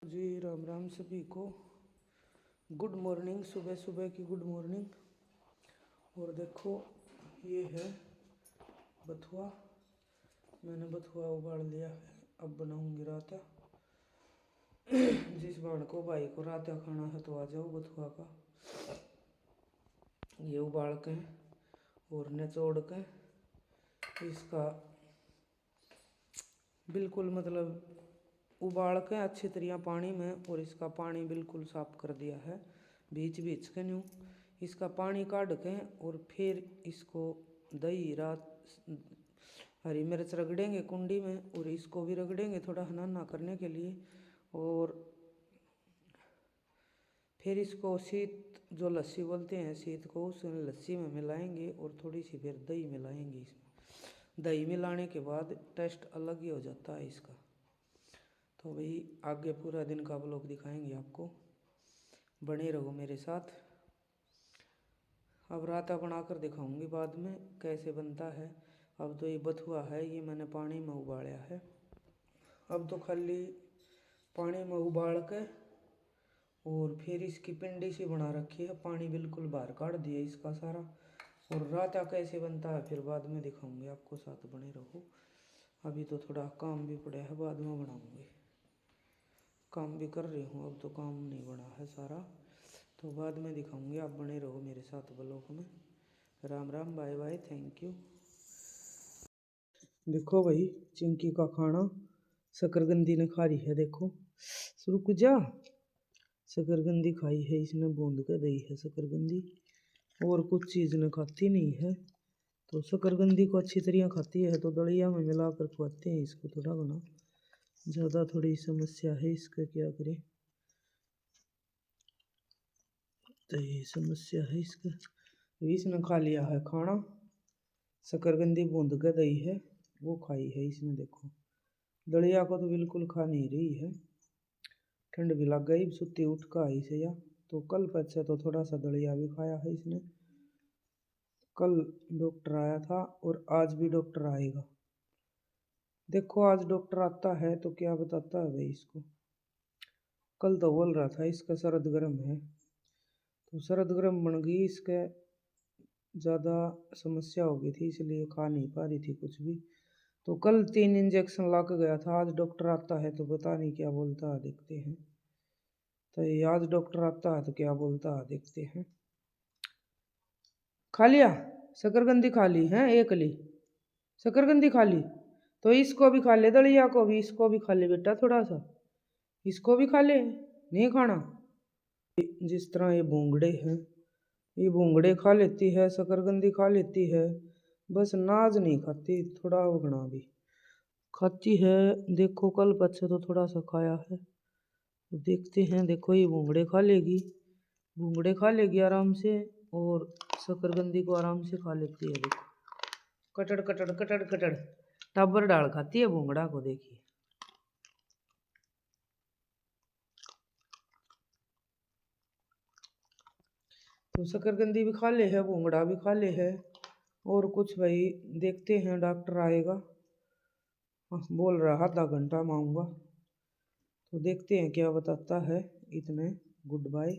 जी राम राम सभी को। Good morning, सुबह सुबह की गुड मॉर्निंग। और देखो ये है बथुआ। मैंने बथुआ उबाल लिया है, अब बनाऊंगी रायता। जिस बाण को भाई को रायता खाना है तो आ जाओ बथुआ का। ये उबाल के और निचोड़ के इसका बिल्कुल मतलब उबाल के अच्छी तरह पानी में, और इसका पानी बिल्कुल साफ कर दिया है बीच बीच के न्यू। इसका पानी काट के और फिर इसको दही रात हरी मिर्च रगड़ेंगे कुंडी में, और इसको भी रगड़ेंगे थोड़ा हनाना करने के लिए। और फिर इसको शीत जो लस्सी बोलते हैं शीत को, उस लस्सी में मिलाएंगे और थोड़ी सी फिर दही मिलाएंगे इसमें। दही मिलाने के बाद टेस्ट अलग ही हो जाता है इसका। तो भाई आगे पूरा दिन का व्लॉग दिखाएंगे आपको, बने रहो मेरे साथ। अब रायता बनाकर दिखाऊंगी बाद में कैसे बनता है। अब तो ये बथुआ है, ये मैंने पानी में उबाला है। अब तो खाली पानी में उबाल के और फिर इसकी पिंडी सी बना रखी है, पानी बिल्कुल बाहर काट दिया इसका सारा। और रायता कैसे बनता है फिर बाद में दिखाऊंगी आपको, साथ बने रहो। अभी तो थोड़ा काम भी पड़ा है, बाद में बनाऊंगी। काम भी कर रही हूँ, अब तो काम नहीं बना है सारा, तो बाद में दिखाऊंगी। आप बने रहो मेरे साथ ब्लॉग में। Ram Ram, bye bye, thank you. देखो भाई चिंकी का खाना शकरकंदी ने खा रही है, देखो रुक जा। शकरकंदी खाई है इसने, बूंद के दही है शकरकंदी, और कुछ चीज़ ने खाती नहीं है। तो शकरकंदी को अच्छी तरह खाती है तो दलिया में मिला कर खुआते हैं इसको। थोड़ा बना ज़्यादा थोड़ी समस्या है इसका, क्या करें, तो ये समस्या है इसका। इसने खा लिया है खाना, शकरकंदी बूंद के दही है वो खाई है इसने। देखो दलिया को तो बिल्कुल खा नहीं रही है, ठंड भी लग गई, सुती उठ का आई से या। तो कल पचे तो थोड़ा सा दलिया भी खाया है इसने। कल डॉक्टर आया था और आज भी डॉक्टर आएगा। देखो आज डॉक्टर आता है तो क्या बताता है भाई इसको। कल तो बोल रहा था इसका सर्द गर्म है, तो सर्द गर्म बन गई इसके, ज़्यादा समस्या हो गई थी इसलिए खा नहीं पा रही थी कुछ भी। तो कल 3 इंजेक्शन ला के गया था, आज डॉक्टर आता है तो पता नहीं क्या बोलता है, देखते हैं। तो ये आज डॉक्टर आता है तो क्या बोलता है देखते हैं। खा लिया शकरकंदी, खा ली है एक ली शकरकंदी खा ली, तो इसको भी खा ले, दलिया को भी, इसको भी खा ले बेटा, थोड़ा सा इसको भी खा ले। नहीं खाना, जिस तरह ये भूंगड़े हैं, ये भूंगड़े खा लेती है, शकरकंदी खा लेती है, बस नाज नहीं खाती, थोड़ा उगना भी खाती है। देखो कल बच्चे तो थोड़ा सा खाया है, तो देखते हैं। देखो ये भूंगड़े खा लेगी, भूंगड़े खा लेगी आराम से, और शकरकंदी को आराम से खा लेती है। देखो कटड़ कटड़ कटड़ कटड़ टाबर डाल खाती है भूंगड़ा को, देखिए। तो शकरकंदी भी खा ले है, भूंगड़ा भी खा ले है, और कुछ भाई देखते हैं, डॉक्टर आएगा। बोल रहा आधा घंटा में आऊँगा, तो देखते हैं क्या बताता है। इतने गुड बाय।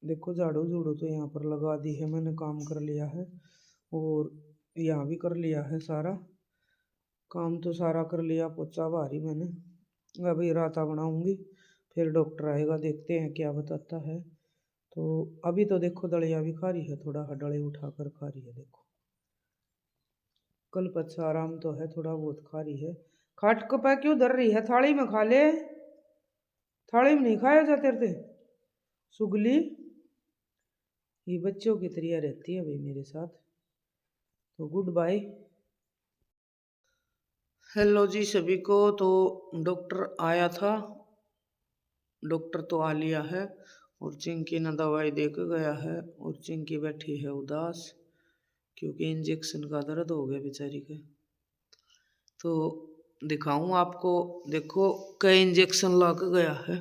देखो झाड़ू झूड़ू तो यहाँ पर लगा दी है मैंने, काम कर लिया है, और यहाँ भी कर लिया है सारा काम, तो सारा कर लिया, पोछा भारी मैंने। अभी रायता बनाऊंगी, फिर डॉक्टर आएगा, देखते हैं क्या बताता है। तो अभी तो देखो दलिया भी खा रही है, थोड़ा हडड़े उठा कर खा रही है। देखो कल पच्चा आराम तो है, थोड़ा बहुत खा रही है। खाट को पा क्यों धर रही है, थाली में खा ले, थाली में नहीं खाया जाते थे सुगली। ये बच्चों की तरह रहती है भाई मेरे साथ। तो गुड बाय। हेलो जी सभी को। तो डॉक्टर आया था, डॉक्टर तो आ लिया है, और चिंकी ने दवाई दे के गया है, और चिंकी बैठी है उदास, क्योंकि इंजेक्शन का दर्द हो गया बेचारी के। तो दिखाऊं आपको, देखो कई इंजेक्शन ला के गया है।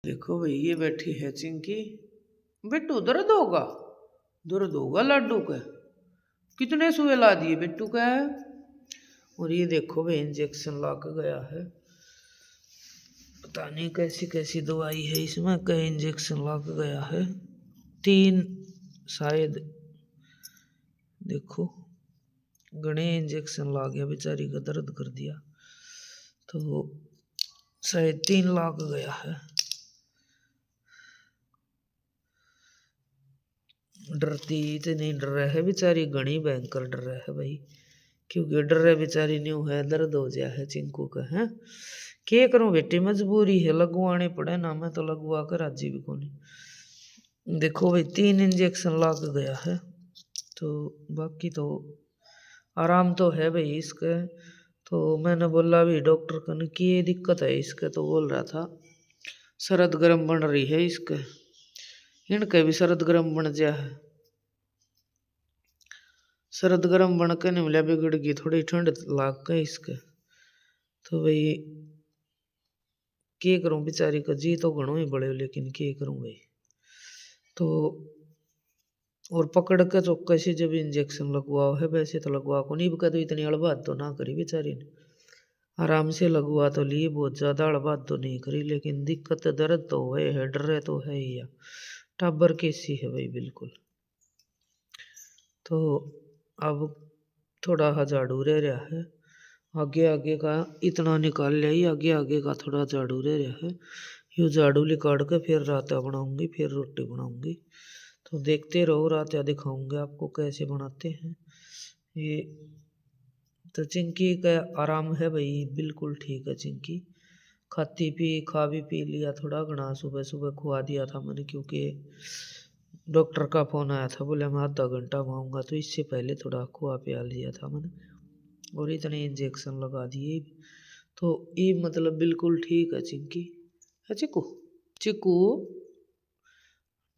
देखो भाई ये बैठी है चिंकी। बिट्टू दर्द होगा, दर्द होगा लड्डू का, कितने सुई ला दिए बिट्टू का है। और ये देखो भाई इंजेक्शन ला के गया है, पता नहीं कैसी कैसी दवाई है इसमें, कई इंजेक्शन लग गया है, 3 शायद, देखो घने इंजेक्शन ला गया, बेचारी का दर्द कर दिया, तो शायद 3 लाख गया है। डरती इतनी डर रहा है बेचारी, घनी भयंकर डर रहा है भाई, क्योंकि डर रहा बेचारी न्यू है, दर्द हो गया है चिंकू का है। क्या करूं बेटी, मजबूरी है, लगवाने पड़े ना, मैं तो लगवा कर राजी भी कोनी। देखो भाई 3 इंजेक्शन लग गया है, तो बाकी तो आराम तो है भाई इसके। तो मैंने बोला भी डॉक्टर को कि ये दिक्कत है इसके, तो बोल रहा था शरद गर्म बन रही है इसके, इनके भी शरद गर्म बन गया है, शरद गर्म बन के नहीं मिला, बिगड़ गई, थोड़ी ठंड लाग गई इसके। तो भाई क्या करूं, बेचारी का जी तो घणो ही बड़े, लेकिन क्या करूं भाई। तो और पकड़ के चौके से जब इंजेक्शन लगवाओ है, वैसे तो लगवा को नहीं, तो इतनी अड़बात तो ना करी बेचारी ने, आराम से लगवा तो लिए, बहुत ज़्यादा अड़बात तो नहीं करी, लेकिन दिक्कत दर्द तो है, डर तो है ही, या टाबर कैसी है भाई बिल्कुल। तो अब थोड़ा झाड़ू रह रहा है, आगे आगे का इतना निकाल लिया ही, आगे आगे का थोड़ा झाड़ू रह रहा है, ये झाड़ू निकाल के फिर राता बनाऊंगी, फिर रोटी बनाऊंगी। तो देखते रहो, राता दिखाऊंगे आपको कैसे बनाते हैं ये। तो चिंकी का आराम है भाई, बिल्कुल ठीक है चिंकी, खा भी पी लिया थोड़ा घना, सुबह सुबह खुआ दिया था मैंने, क्योंकि डॉक्टर का फोन आया था, बोले मैं आधा घंटा में आऊँगा, तो इससे पहले थोड़ा खुआ पिया लिया था मैंने, और इतने इंजेक्शन लगा दिए, तो ये मतलब बिल्कुल ठीक है चिंकी है। चिकू चिकू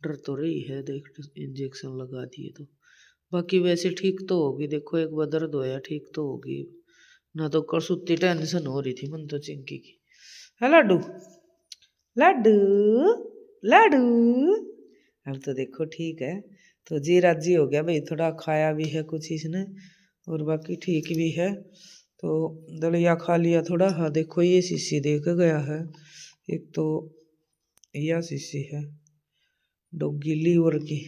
डर तो रही है, देख इंजेक्शन लगा दिए तो, बाकी वैसे ठीक तो होगी, देखो एक बार दर्द होया ठीक तो होगी ना, तो कल सुत्ती टेंशन हो रही थी मन तो चिंकी की। है लड्डू लड्डू लड्डू, अब तो देखो ठीक है, तो जी राजी हो गया भाई, थोड़ा खाया भी है कुछ इसने, और बाकी ठीक भी है। तो दलिया खा लिया थोड़ा, हाँ देखो ये शीशी दे के गया है, एक तो यह शीशी है डॉगी लीवर की,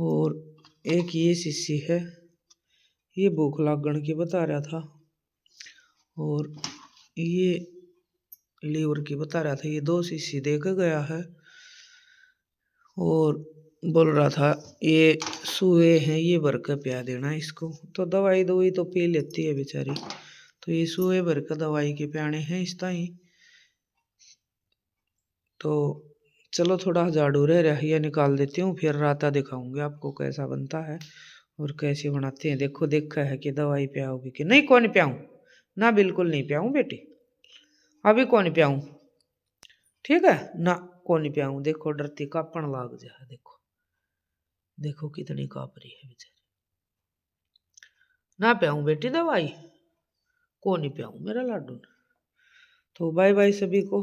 और एक ये शीशी है, ये भूख लागण की बता रहा था, और ये लीवर की बता रहा था, ये 2 शीशी दे के गया है, और बोल रहा था ये सुए हैं, ये भर के पिया देना इसको, तो दवाई तो पी लेती है बेचारी, तो ये सुए भर के दवाई के पियाने हैं इस ताई। तो चलो थोड़ा झाड़ू रह रहा है, ये निकाल देती हूँ, फिर राता दिखाऊंगी आपको कैसा बनता है और कैसे बनाते हैं। देखो देखा है कि दवाई पियाओगी कि नहीं, कौन पियाऊँ ना, बिल्कुल नहीं पियाऊँ बेटी, अभी कौन पियाऊँ, ठीक है ना, कौन पियाऊँ। देखो डरती कापण लाग जाए, देखो देखो कितनी काप रही है बेचारी, ना पियाऊँ बेटी दवाई, को नहीं पियाऊँ मेरा लाडू। तो बाय बाय सभी को।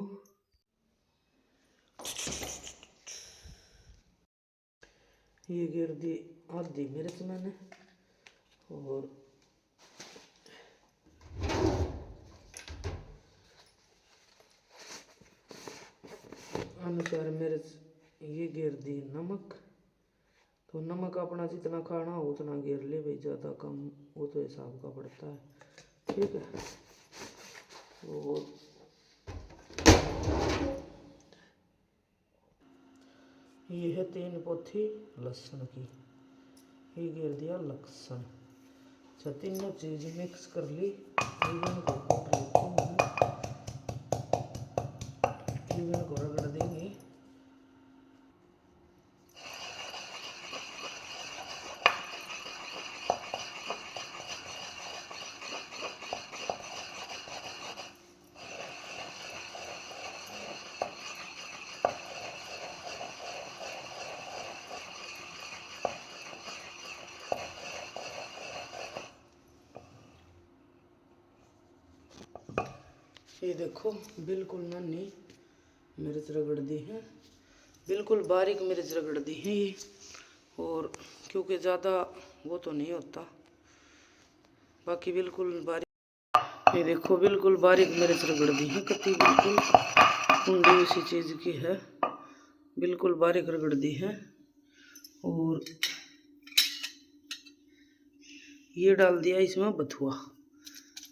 ये गिर दी आधी मिर्च मैंने, और अनुसार मिर्च ये गिर दी नमक, तो नमक अपना जितना खाना हो उतना गिर ले भाई, ज़्यादा कम वो तो हिसाब का पड़ता है, ठीक है। और ये है 3 पोथी लहसुन की, ये गिर दिया लहसुन, अच्छा तीनों चीज़ मिक्स कर ली, इवन को कूट लेती हूँ, इवन को रगड़ देंगे। ये देखो बिल्कुल नन्ही मिर्च रगड़ दी है, बिल्कुल बारीक मिर्च रगड़ दी है ये, और क्योंकि ज़्यादा वो तो नहीं होता, बाकी बिल्कुल बारीक ये देखो बिल्कुल बारीक मिर्च रगड़ दी है, कति बिल्कुल कुंडी उसी चीज़ की है, बिल्कुल बारीक रगड़ दी है। और ये डाल दिया इसमें बथुआ,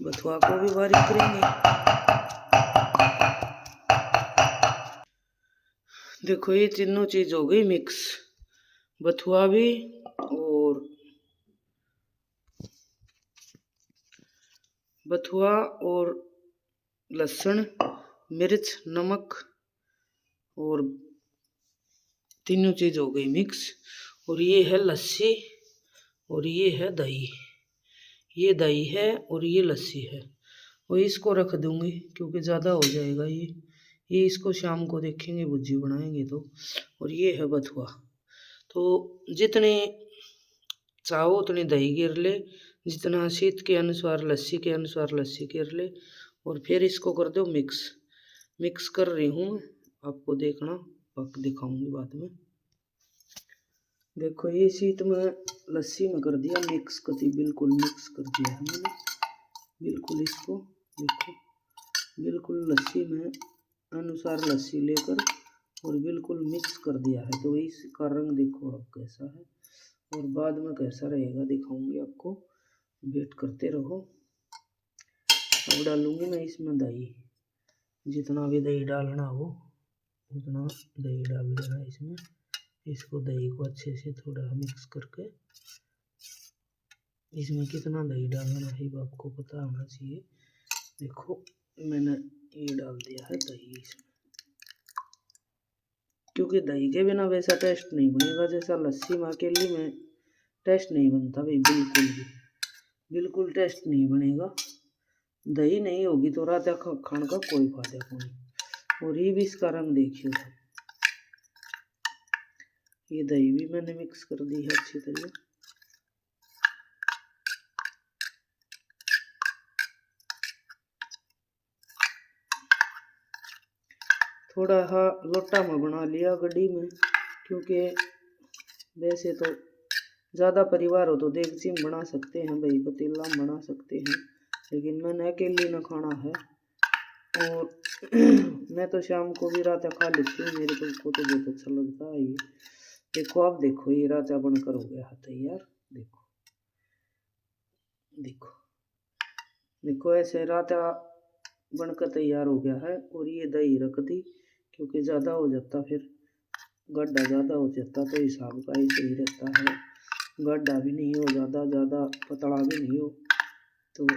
बथुआ को भी बारीक करेंगे। देखो ये तीनों चीज हो गई मिक्स, बथुआ भी और लहसुन, मिर्च, नमक और तीनों चीज हो गई मिक्स। और ये है लस्सी और ये है दही, ये दही है और ये लस्सी है। और इसको रख दूंगी क्योंकि ज़्यादा हो जाएगा ये इसको शाम को देखेंगे, भुज्जी बनाएंगे तो। और ये है बथुआ। तो जितने चाहो उतनी दही गिर ले, जितना शीत के अनुसार लस्सी के अनुसार लस्सी गिर ले। और फिर इसको कर दो मिक्स कर रही हूँ, आपको देखना पक दिखाऊंगी बाद में। देखो ये शीत में लस्सी में कर दिया मिक्स, कति बिल्कुल मिक्स कर दिया है मैंने, बिल्कुल इसको देखो, बिल्कुल लस्सी में अनुसार लस्सी लेकर और बिल्कुल मिक्स कर दिया है। तो इसका रंग देखो अब कैसा है और बाद में कैसा रहेगा दिखाऊंगी आपको, वेट करते रहो। अब डालूंगी मैं इसमें दही, जितना भी दही डालना हो उतना दही डाल देना इसमें। इसको दही को अच्छे से थोड़ा मिक्स करके, इसमें कितना दही डालना है आपको पता होना चाहिए। देखो मैंने ये डाल दिया है दही इसमें, क्योंकि दही के बिना वैसा टेस्ट नहीं बनेगा जैसा लस्सी में अकेली में टेस्ट नहीं बनता भाई, बिल्कुल टेस्ट नहीं बनेगा। दही नहीं होगी तो रात खाने का कोई फायदा नहीं। और ये भी इसका रंग देखिए, ये दही भी मैंने मिक्स कर दी है अच्छी तरह। थोड़ा सा लोटा में बना लिया गड्डी में, क्योंकि वैसे तो ज़्यादा परिवार हो तो देगची में बना सकते हैं भाई, पतीला में बना सकते हैं, लेकिन मैंने अकेले न खाना है। और मैं तो शाम को भी रात खा लेती हूँ, मेरे को तो बहुत अच्छा लगता है ये। देखो आप देखो ये राजा बनकर हो गया है तैयार। देखो देखो देखो ऐसे राता बनकर तैयार हो गया है। और ये दही रख दी क्योंकि ज़्यादा हो जाता, फिर गड्ढा ज़्यादा हो जाता तो हिसाब का ही सही रहता है, गड्ढा भी नहीं हो ज़्यादा पतला भी नहीं हो। तो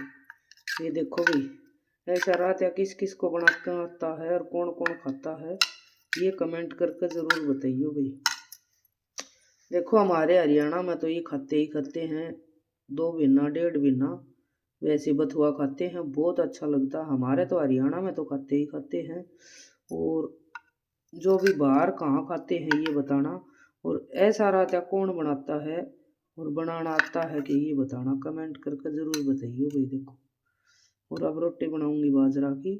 ये देखो भाई ऐसा राता किस किस को बनाना आता है और कौन कौन खाता है, ये कमेंट करके ज़रूर बताइए भाई। देखो हमारे हरियाणा में तो ये खाते ही खाते हैं, 2 बिना 1.5 बिना वैसे बथुआ खाते हैं, बहुत अच्छा लगता है। हमारे तो हरियाणा में तो खाते ही खाते हैं। और जो भी बाहर कहाँ खाते हैं ये बताना। और ऐसा रायता कौन बनाता है और बनाना आता है कि ये बताना, कमेंट करके ज़रूर बताइए भाई। देखो और अब रोटी बनाऊंगी बाजरा की,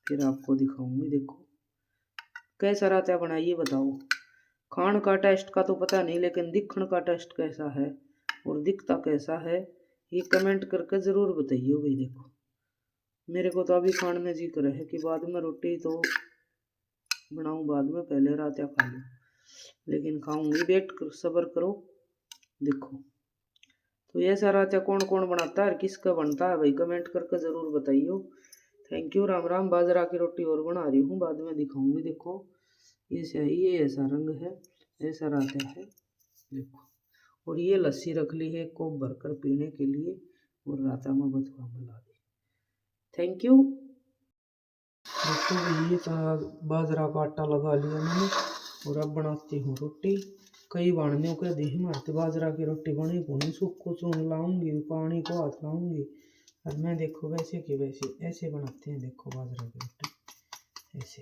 फिर आपको दिखाऊंगी। देखो कैसा रायता बनाइए बताओ। खान का टेस्ट का तो पता नहीं, लेकिन दिखण का टेस्ट कैसा है और दिखता कैसा है ये कमेंट करके ज़रूर बताइए भाई। देखो मेरे को तो अभी खाने में जी कर है कि बाद में रोटी तो बनाऊं, बाद में पहले रात या खा लूँ, लेकिन खाऊंगी, वेट कर सब्र करो। देखो तो ये सारा रात कौन कौन बनाता है, किसका बनता है भाई, कमेंट करके ज़रूर बताइए। Thank you, Ram Ram. बाजरा की रोटी और बना रही हूँ, बाद में दिखाऊंगी। देखो ये सही, ये ऐसा रंग है, ऐसा रायता है। देखो और ये लस्सी रख ली है कोप भरकर पीने के लिए, और रायता में बथुआ मिला दी। Thank you. देखो ये बाजरा का आटा लगा लिया मैंने और अब बनाती हूँ रोटी। कई बाणियों के दी मारते बाजरा की रोटी बनी पुनी, सूख को चून लाऊंगी, पानी को हाथ लाऊंगी। और मैं देखो वैसे कि वैसे ऐसे बनाते हैं। देखो बाजरा की रोटी ऐसे,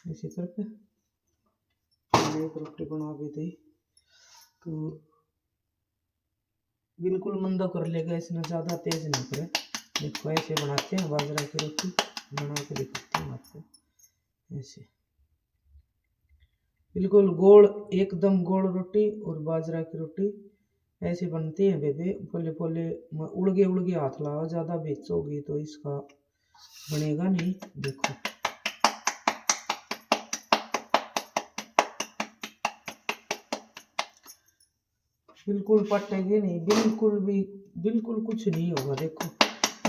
ऐसे करके एक रोटी बना भी दी। तो बिल्कुल मंदा कर लेगा, इसमें ज़्यादा तेज नहीं करे। देखो ऐसे बनाते हैं बाजरा की रोटी, बना के दिखाते हैं आपको ऐसे। बिल्कुल गोल, एकदम गोल रोटी और बाजरा की रोटी ऐसी बनती है बेबे। पोले पोले उड़गे उड़गे हाथ लाओ, ज़्यादा बेचोगी तो इसका बनेगा नहीं। देखो बिल्कुल पटेगी नहीं, बिल्कुल भी, बिल्कुल कुछ नहीं होगा। देखो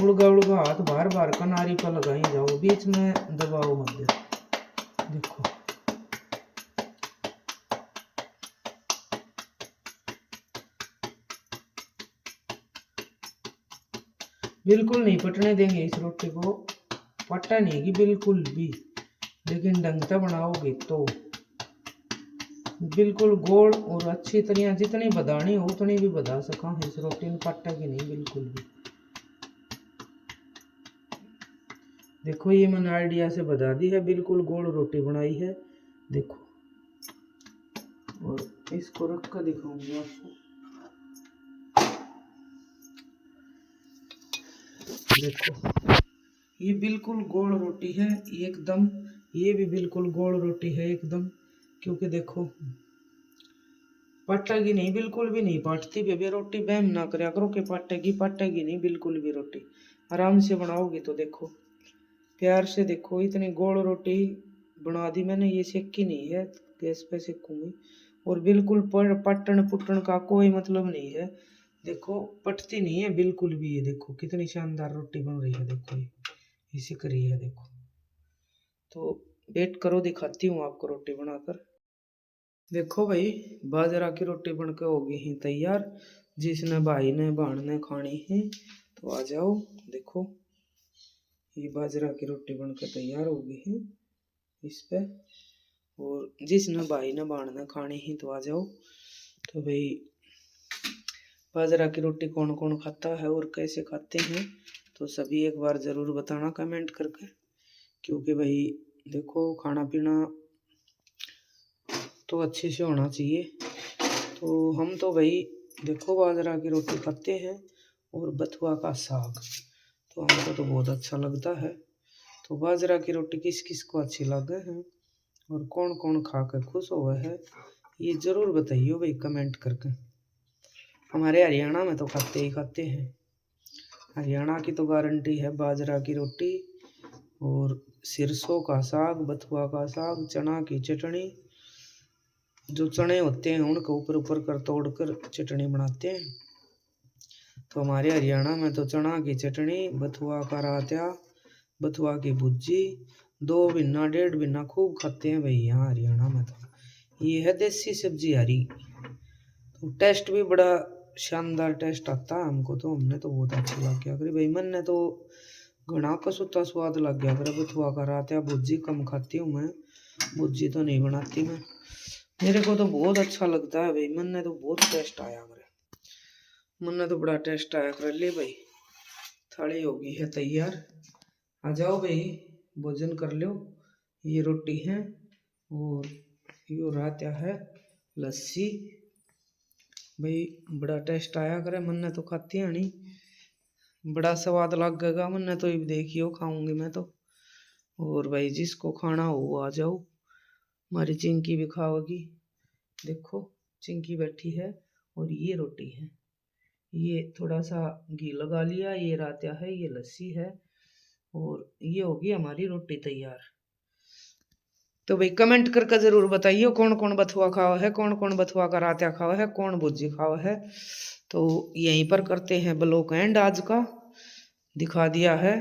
उड़गा उड़गा हाथ बार बार कनारी पर लगाई जाओ, बीच में दबाओ मत। देखो बिल्कुल नहीं पटने देंगे इस रोटी को, पटा नहीं कि बिल्कुल भी, लेकिन ढंग से बनाओगे तो बिल्कुल गोल और अच्छी तरह जितनी बदानी हो उतनी भी बदा सका। इस रोटी में पटेगी नहीं बिल्कुल भी। देखो ये मैंने आइडिया से बता दी है, बिल्कुल गोल रोटी बनाई है। देखो और इसको रख कर दिखाऊंगा आपको। देखो ये बिल्कुल गोल रोटी है एकदम, ये भी बिल्कुल गोल रोटी है एकदम। क्योंकि देखो पटेगी नहीं, बिल्कुल भी नहीं पटती बेबे रोटी। बहम ना करया करो कि पटेगी, पटेगी नहीं बिल्कुल भी रोटी। आराम से बनाओगी तो देखो प्यार से। देखो इतनी गोल रोटी बना दी मैंने, ये सेकी नहीं है, गैस पे सेकूंगी। और बिल्कुल पटन पुटन का कोई मतलब नहीं है। देखो पटती नहीं है बिल्कुल भी। ये देखो कितनी शानदार रोटी बन रही है। देखो ये सिक रही है। देखो तो वेट करो, दिखाती हूँ आपको रोटी बनाकर। देखो भाई बाजरा की रोटी बनकर होगी ही तैयार। जिसने भाई ने बहन ने खानी है तो आ जाओ। देखो ये बाजरा की रोटी बनकर तैयार होगी है इस पे। और जिसने भाई ने बहन ने खानी है तो आ जाओ। तो भाई बाजरा की रोटी कौन कौन खाता है और कैसे खाते हैं तो सभी एक बार ज़रूर बताना कमेंट करके। क्योंकि भाई देखो खाना पीना तो अच्छे से होना चाहिए। तो हम तो भाई देखो बाजरा की रोटी खाते हैं और बथुआ का साग तो हमको तो बहुत अच्छा लगता है। तो बाजरा की रोटी किस किस को अच्छी लगे हैं और कौन कौन खा कर खुश हुआ है ये ज़रूर बताइए भाई कमेंट करके। हमारे हरियाणा में तो खाते ही खाते हैं। हरियाणा की तो गारंटी है बाजरा की रोटी और सरसों का साग, बथुआ का साग, चना की चटनी। जो चने होते हैं उनके ऊपर ऊपर कर तोड़ कर चटनी बनाते हैं। तो हमारे हरियाणा में तो चना की चटनी, बथुआ का रायता, बथुआ की भुज्जी 2 बिना 1.5 बिना खूब खाते हैं भाई यहाँ हरियाणा में। तो ये है देसी सब्जी हरी। तो टेस्ट भी बड़ा शानदार टेस्ट आता है हमको। तो हमने तो बहुत अच्छा लग गया करी भाई, मन ने तो घना कसूता स्वाद लग गया करे। बथुआ का रायता, भुज्जी कम खाती हूँ मैं, भुज्जी तो नहीं बनाती मैं। मेरे को तो बहुत अच्छा लगता है भाई, मन ने तो बहुत टेस्ट आया करे, मन ने तो बड़ा टेस्ट आया करे। ले भाई थाली होगी है तैयार, आ जाओ भाई भोजन कर लो। ये रोटी है और यो रायता है, लस्सी। भाई बड़ा टेस्ट आया करे, मन ने तो खाती है नहीं, बड़ा स्वाद लगेगा मन ने तो। ये देखियो खाऊंगी मैं तो। और भाई जिसको खाना हो वो आ जाओ। हमारी चिंकी भी खाओगी। देखो चिंकी बैठी है और ये रोटी है, ये थोड़ा सा घी लगा लिया, ये रायता है, ये लस्सी है और ये होगी हमारी रोटी तैयार। तो भाई कमेंट करके जरूर बताइए कौन कौन बथुआ खाओ है, कौन कौन बथुआ का रायता खाओ है, कौन भुज्जी खाओ है। तो यहीं पर करते हैं ब्लॉग एंड आज का, दिखा दिया है।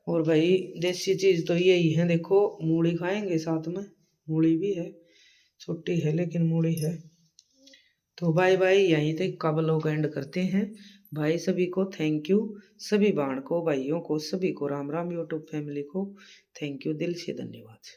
और भाई देसी चीज़ तो यही है। देखो मूली खाएंगे साथ में, मूली भी है, छोटी है लेकिन मूली है। तो बाय बाय, यहीं तक का ब्लॉग एंड करते हैं। भाई सभी को थैंक यू, सभी बहन को भाइयों को सभी को राम राम, यूट्यूब फैमिली को थैंक यू, दिल से धन्यवाद।